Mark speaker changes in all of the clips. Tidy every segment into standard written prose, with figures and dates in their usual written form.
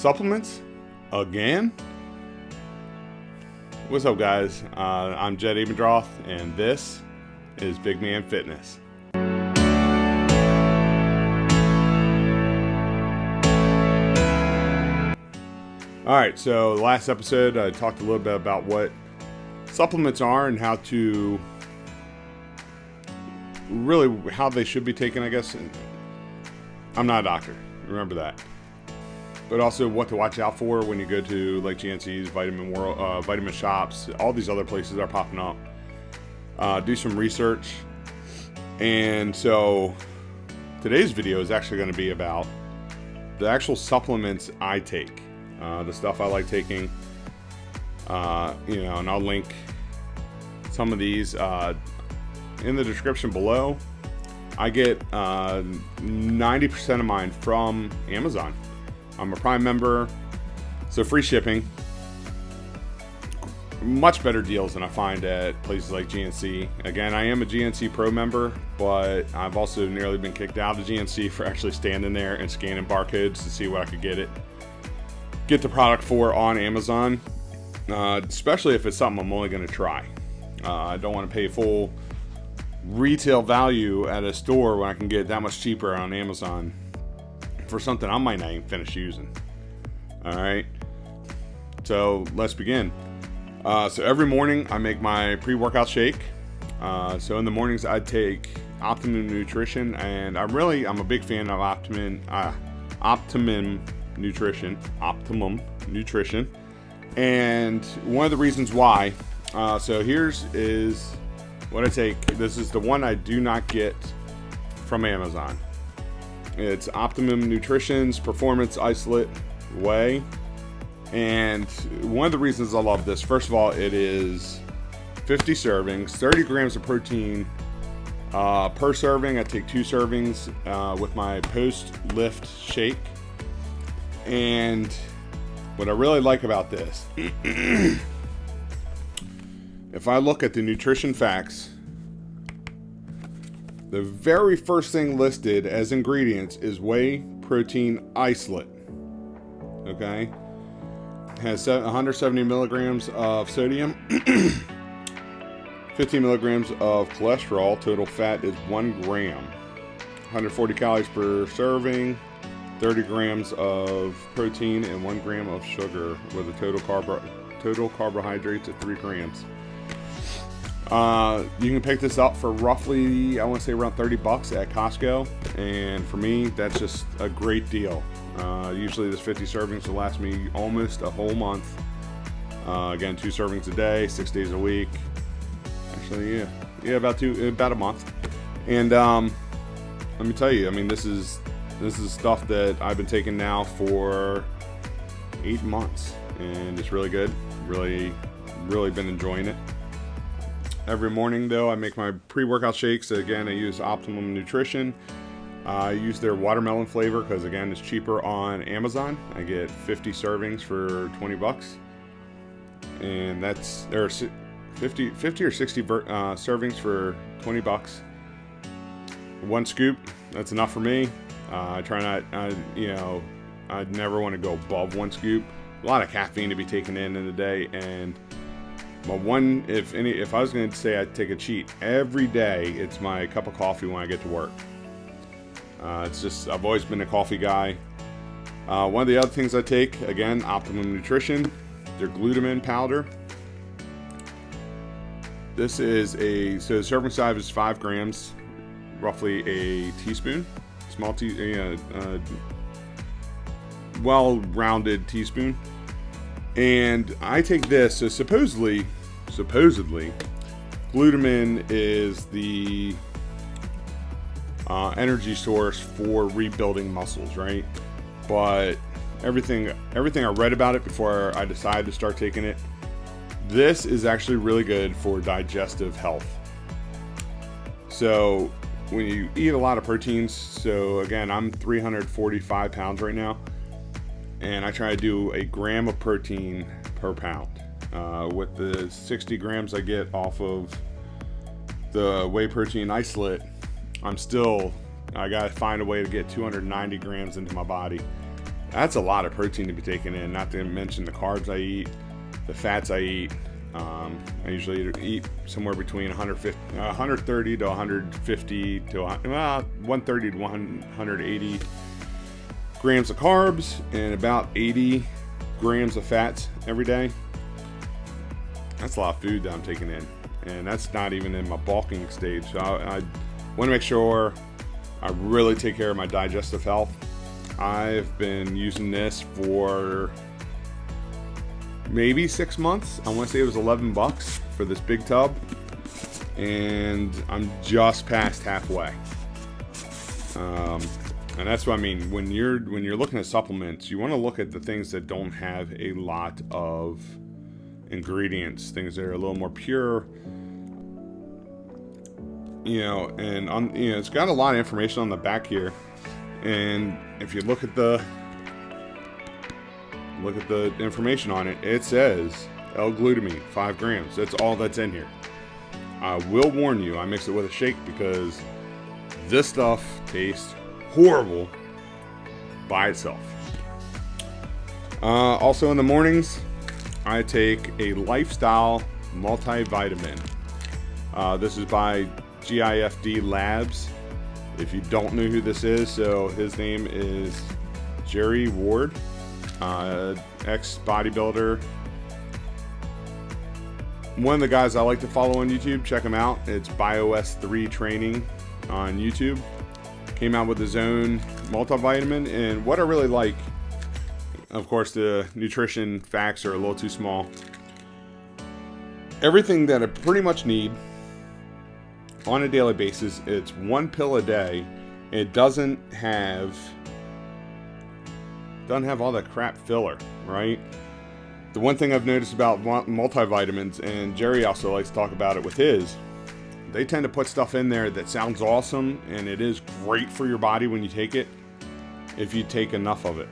Speaker 1: Supplements? Again? What's up, guys? I'm Jed Abendroth, and this is Big Man Fitness. Alright, so last episode I talked a little bit about what supplements are and how to really how they should be taken, I guess. I'm not a doctor, remember that. But also what to watch out for when you go to like GNC's, Vitamin World, Vitamin Shops, all these other places are popping up. Do some research. And so today's video is actually going to be about the actual supplements I take. The stuff I like taking, and I'll link some of these in the description below. I get 90% of mine from Amazon. I'm a Prime member, so free shipping. Much better deals than I find at places like GNC. Again, I am a GNC Pro member, but I've also nearly been kicked out of GNC for actually standing there and scanning barcodes to see what I could get the product for on Amazon, especially if it's something I'm only going to try. I don't want to pay full retail value at a store when I can get it that much cheaper on Amazon for something I might not even finish using. Alright, so let's begin. So every morning I make my pre-workout shake. So in the mornings I take Optimum Nutrition, and I'm a big fan of Optimum Nutrition. And one of the reasons why, so here's what I take. This is the one I do not get from Amazon. It's Optimum Nutrition's Performance Isolate Whey. And one of the reasons I love this, first of all, it is 50 servings, 30 grams of protein per serving. I take 2 servings with my post-lift shake. And what I really like about this, if I look at the nutrition facts, the very first thing listed as ingredients is whey protein isolate. Okay? It has 170 milligrams of sodium, 15 milligrams of cholesterol. Total fat is 1 gram. 140 calories per serving. 30 grams of protein and 1 gram of sugar, with a total carbohydrates of 3 grams. You can pick this up for roughly, I want to say around $30 at Costco, and for me that's just a great deal. Usually this 50 servings will last me almost a whole month. Again, 2 servings a day, 6 days a week. Actually, yeah, about a month. And let me tell you, I mean, this is stuff that I've been taking now for 8 months, and it's really good. Really been enjoying it. Every morning, though, I make my pre-workout shakes. Again, I use Optimum Nutrition. I use their watermelon flavor because, again, it's cheaper on Amazon. I get 50 servings for $20, and that's 50 or 60 servings for $20. 1 scoop, that's enough for me. I try not, I'd never want to go above 1 scoop. A lot of caffeine to be taken in the day, and if I was going to say I'd take a cheat every day, it's my cup of coffee when I get to work. It's just, I've always been a coffee guy. One of the other things I take, again, Optimum Nutrition, their Glutamine powder. This is so the serving size is 5 grams, roughly a teaspoon. Small well-rounded teaspoon. And I take this, so supposedly glutamine is the energy source for rebuilding muscles, right? But everything I read about it before I decided to start taking it, this is actually really good for digestive health. So when you eat a lot of proteins, so again, I'm 345 pounds right now, and I try to do 1 gram of protein per pound. With the 60 grams I get off of the whey protein isolate, I gotta find a way to get 290 grams into my body. That's a lot of protein to be taken in, not to mention the carbs I eat, the fats I eat. I usually eat somewhere between 130 to 150 to 130 to 180 grams of carbs and about 80 grams of fats every day. That's a lot of food that I'm taking in, and that's not even in my bulking stage. So I want to make sure I really take care of my digestive health. I've been using this for maybe 6 months. I want to say it was $11 for this big tub, and I'm just past halfway. And that's what I mean. When you're looking at supplements, you want to look at the things that don't have a lot of ingredients, things that are a little more pure. And it's got a lot of information on the back here. And if you look at the information on it, it says L-glutamine, 5 grams. That's all that's in here. I will warn you, I mix it with a shake because this stuff tastes horrible by itself. Also in the mornings, I take a Lifestyle Multivitamin. This is by GIFD Labs. If you don't know who this is, so his name is Jerry Ward, ex-bodybuilder. One of the guys I like to follow on YouTube, check him out. It's BioS3 Training on YouTube. Came out with his own multivitamin, and what I really like, of course, the nutrition facts are a little too small. Everything that I pretty much need on a daily basis, it's 1 pill a day. It doesn't have all that crap filler, right? The one thing I've noticed about multivitamins, and Jerry also likes to talk about it with his, they tend to put stuff in there that sounds awesome, and it is great for your body when you take it, if you take enough of it.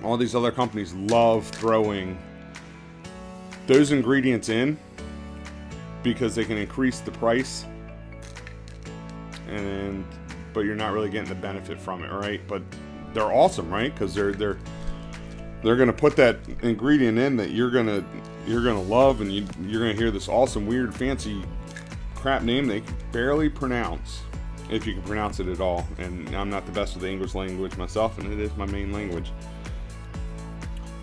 Speaker 1: All these other companies love throwing those ingredients in because they can increase the price, but you're not really getting the benefit from it, right? But they're awesome, right? Because they're gonna put that ingredient in that you're gonna love, and you're gonna hear this awesome, weird, fancy crap name they can barely pronounce, if you can pronounce it at all. And I'm not the best with the English language myself, and it is my main language.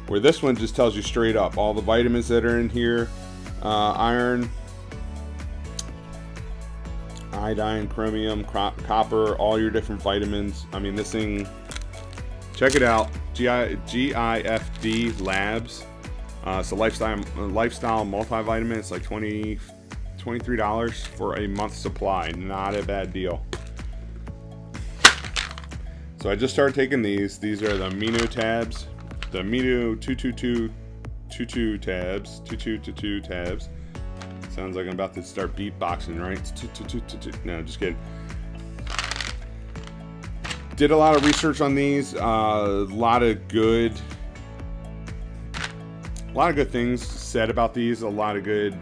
Speaker 1: Where this one just tells you straight up all the vitamins that are in here, iron, iodine, chromium, copper, all your different vitamins. I mean, this thing, check it out, GIFD Labs. It's a lifestyle multivitamin. It's like $23 for a month's supply. Not a bad deal. So I just started taking these. These are the amino tabs, the amino 222 tabs, 2222 tabs. Sounds like I'm about to start beatboxing, right? No, just kidding. Did a lot of research on these. A lot of good things said about these. A lot of good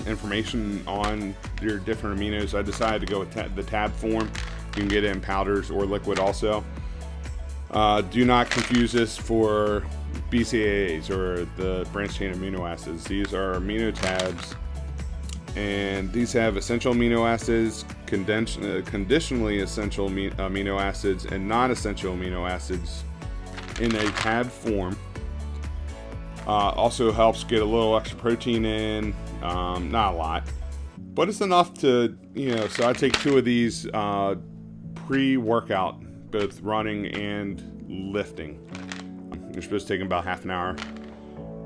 Speaker 1: information on your different aminos. I decided to go with the tab form. You can get it in powders or liquid also. Do not confuse this for BCAAs or the branched chain amino acids. These are amino tabs, and these have essential amino acids, conditionally essential amino acids, and non-essential amino acids in a tab form. Also helps get a little extra protein in, not a lot, but it's enough to, so I take 2 of these pre-workout, both running and lifting. You're supposed to take them about half an hour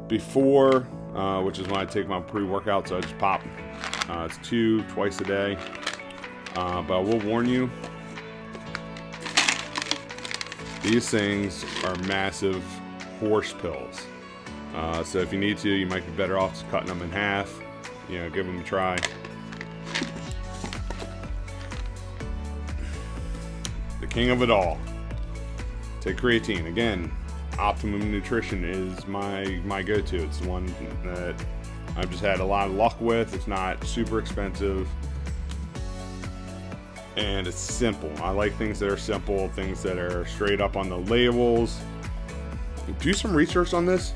Speaker 1: before, which is when I take my pre-workout, so I just pop. It's 2 twice a day, but I will warn you, these things are massive horse pills. So if you need to, you might be better off just cutting them in half, give them a try. The king of it all. Take creatine. Again, Optimum Nutrition is my go-to. It's the one that I've just had a lot of luck with. It's not super expensive, and it's simple. I like things that are simple, things that are straight up on the labels. do some research on this.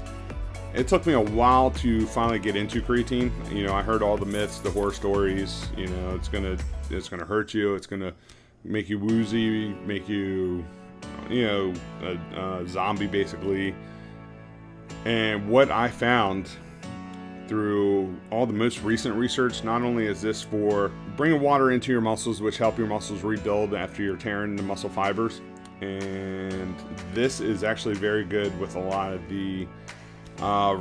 Speaker 1: It took me a while to finally get into creatine. You know, I heard all the myths, the horror stories. You know, it's gonna hurt you. It's gonna make you woozy, make you, you know, a zombie basically. And what I found through all the most recent research, not only is this for bringing water into your muscles, which help your muscles rebuild after you're tearing the muscle fibers, and this is actually very good with a lot of the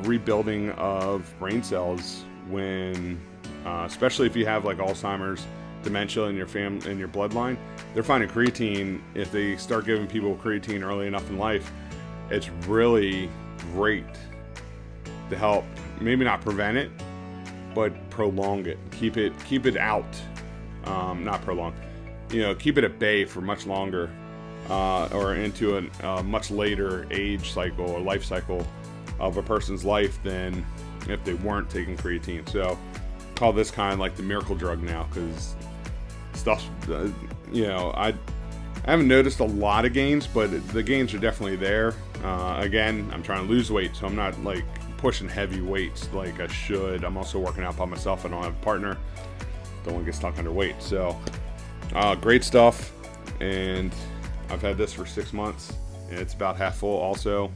Speaker 1: rebuilding of brain cells when, especially if you have like Alzheimer's, dementia in your family, in your bloodline. They're finding creatine, if they start giving people creatine early enough in life, it's really great to help, maybe not prevent it, but prolong it. Keep it out, not prolong, you know, keep it at bay for much longer, or into a much later age cycle or life cycle of a person's life than if they weren't taking creatine. So call this kind of like the miracle drug now, because stuff, you know, I haven't noticed a lot of gains, but the gains are definitely there. Again, I'm trying to lose weight, so I'm not like pushing heavy weights like I should. I'm also working out by myself. I don't have a partner. Don't want to get stuck under weight. So great stuff, and I've had this for 6 months, and it's about half full also.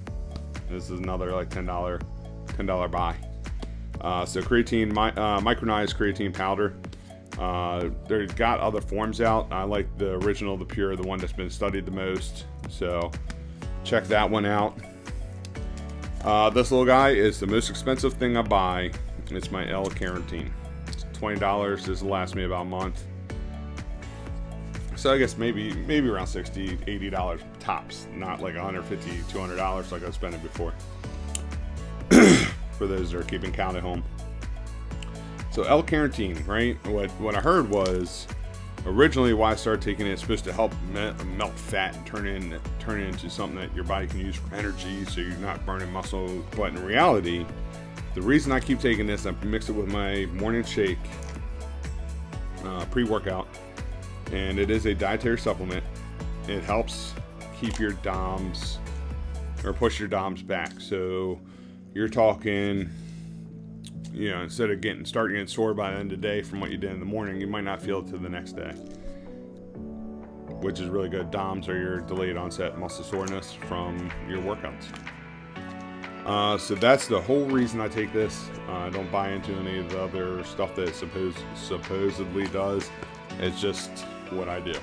Speaker 1: This is another like $10 buy. So creatine, micronized creatine powder. They've got other forms out. I like the original, the pure, the one that's been studied the most. So check that one out. This little guy is the most expensive thing I buy. It's my L-carnitine. It's $20. This will last me about a month. So I guess maybe around $60, $80 tops, not like $150, $200 like I was spending before. For those that are keeping count at home. So L-carnitine, right? What I heard was originally why I started taking it, it's supposed to help melt fat and turn it into something that your body can use for energy, so you're not burning muscle. But in reality, the reason I keep taking this, I mix it with my morning shake, pre-workout. And it is a dietary supplement. It helps keep your DOMs, or push your DOMs back. So you're talking, you know, instead of starting getting sore by the end of the day from what you did in the morning, you might not feel it till the next day, which is really good. DOMs are your delayed onset muscle soreness from your workouts. So that's the whole reason I take this. I don't buy into any of the other stuff that it supposedly does. It's just what I do.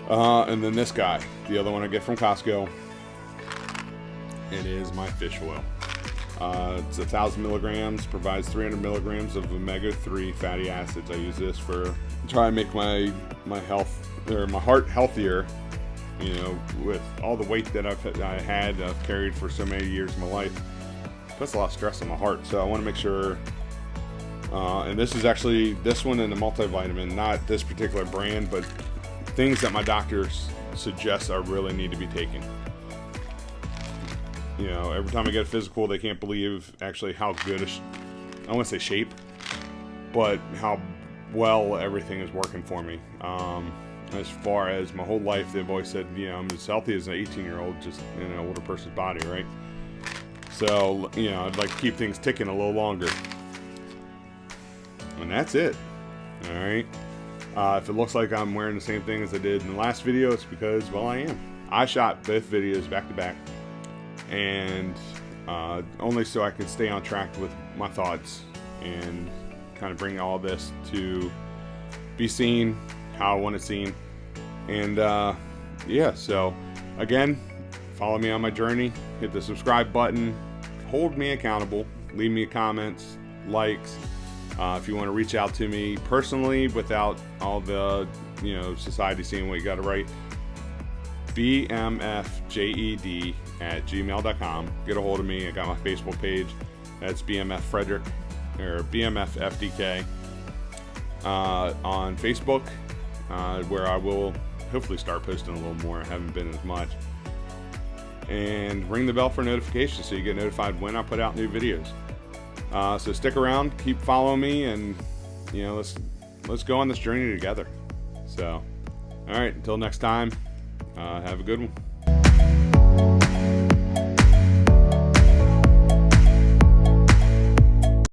Speaker 1: And then this guy, the other one I get from Costco, it is my fish oil. It's 1,000 milligrams, provides 300 milligrams of omega-3 fatty acids. I use this for try and make my health, or my heart, healthier. You know, with all the weight that I've carried for so many years of my life, it puts a lot of stress on my heart. So I want to make sure. And this is actually this one and the multivitamin, not this particular brand, but things that my doctors suggest I really need to be taking. You know, every time I get a physical, they can't believe actually how good I want to say shape, but how well everything is working for me. As far as my whole life, they've always said, you know, I'm as healthy as an 18-year-old, just in an older person's body, right? So, you know, I'd like to keep things ticking a little longer. And that's it. All right. If it looks like I'm wearing the same thing as I did in the last video, it's because, well, I am. I shot both videos back to back, and only so I can stay on track with my thoughts and kind of bring all this to be seen how I want it seen. And yeah, so again, follow me on my journey, hit the subscribe button, hold me accountable, leave me comments, likes. If you want to reach out to me personally without all the, you know, society seeing what you got to write, bmfjed@gmail.com. Get a hold of me. I got my Facebook page. That's BMF Frederick, or BMF FDK, on Facebook, where I will hopefully start posting a little more. I haven't been as much. And ring the bell for notifications so you get notified when I put out new videos. So stick around, keep following me, and you know, let's go on this journey together. So, all right, until next time, have a good one.